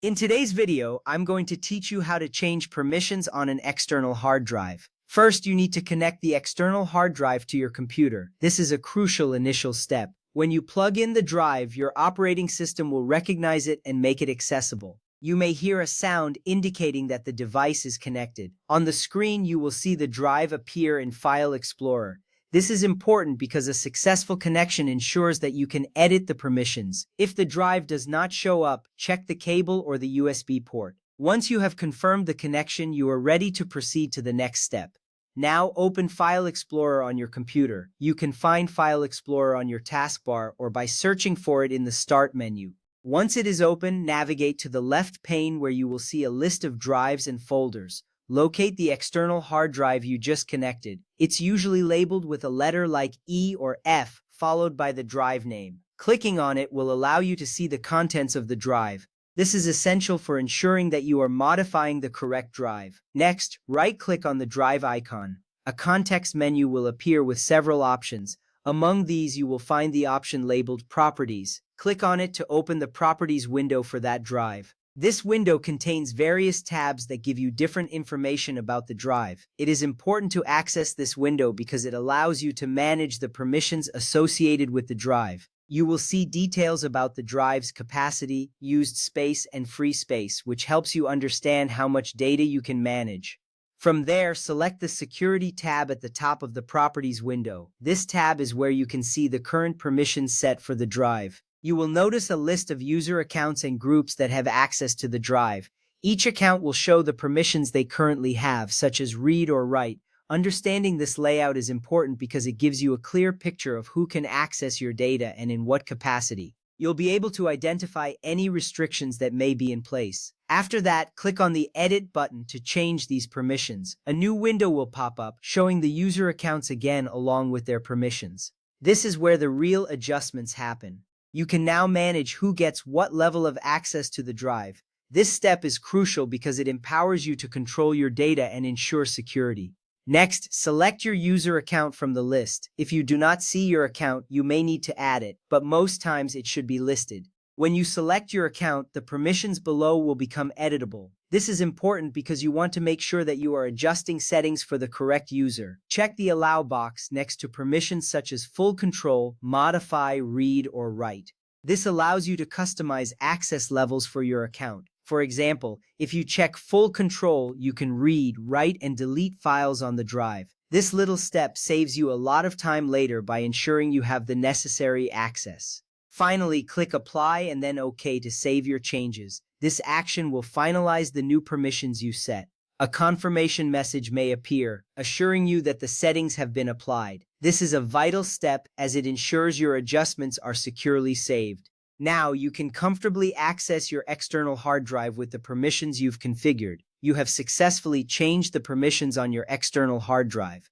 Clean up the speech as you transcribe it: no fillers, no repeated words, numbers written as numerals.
In today's video, I'm going to teach you how to change permissions on an external hard drive. First, you need to connect the external hard drive to your computer. This is a crucial initial step. When you plug in the drive, your operating system will recognize it and make it accessible. You may hear a sound indicating that the device is connected. On the screen, you will see the drive appear in File Explorer. This is important because a successful connection ensures that you can edit the permissions. If the drive does not show up, check the cable or the USB port. Once you have confirmed the connection, you are ready to proceed to the next step. Now open File Explorer on your computer. You can find File Explorer on your taskbar or by searching for it in the Start menu. Once it is open, navigate to the left pane where you will see a list of drives and folders. Locate the external hard drive you just connected. It's usually labeled with a letter like E or F, followed by the drive name. Clicking on it will allow you to see the contents of the drive. This is essential for ensuring that you are modifying the correct drive. Next, right-click on the drive icon. A context menu will appear with several options. Among these, you will find the option labeled Properties. Click on it to open the Properties window for that drive. This window contains various tabs that give you different information about the drive. It is important to access this window because it allows you to manage the permissions associated with the drive. You will see details about the drive's capacity, used space, and free space, which helps you understand how much data you can manage. From there, select the Security tab at the top of the Properties window. This tab is where you can see the current permissions set for the drive. You will notice a list of user accounts and groups that have access to the drive. Each account will show the permissions they currently have, such as read or write. Understanding this layout is important because it gives you a clear picture of who can access your data and in what capacity. You'll be able to identify any restrictions that may be in place. After that, click on the Edit button to change these permissions. A new window will pop up, showing the user accounts again along with their permissions. This is where the real adjustments happen. You can now manage who gets what level of access to the drive. This step is crucial because it empowers you to control your data and ensure security. Next, select your user account from the list. If you do not see your account, you may need to add it, but most times it should be listed. When you select your account, the permissions below will become editable. This is important because you want to make sure that you are adjusting settings for the correct user. Check the Allow box next to permissions such as Full Control, Modify, Read, or Write. This allows you to customize access levels for your account. For example, if you check Full Control, you can read, write, and delete files on the drive. This little step saves you a lot of time later by ensuring you have the necessary access. Finally, click Apply and then OK to save your changes. This action will finalize the new permissions you set. A confirmation message may appear, assuring you that the settings have been applied. This is a vital step as it ensures your adjustments are securely saved. Now you can comfortably access your external hard drive with the permissions you've configured. You have successfully changed the permissions on your external hard drive.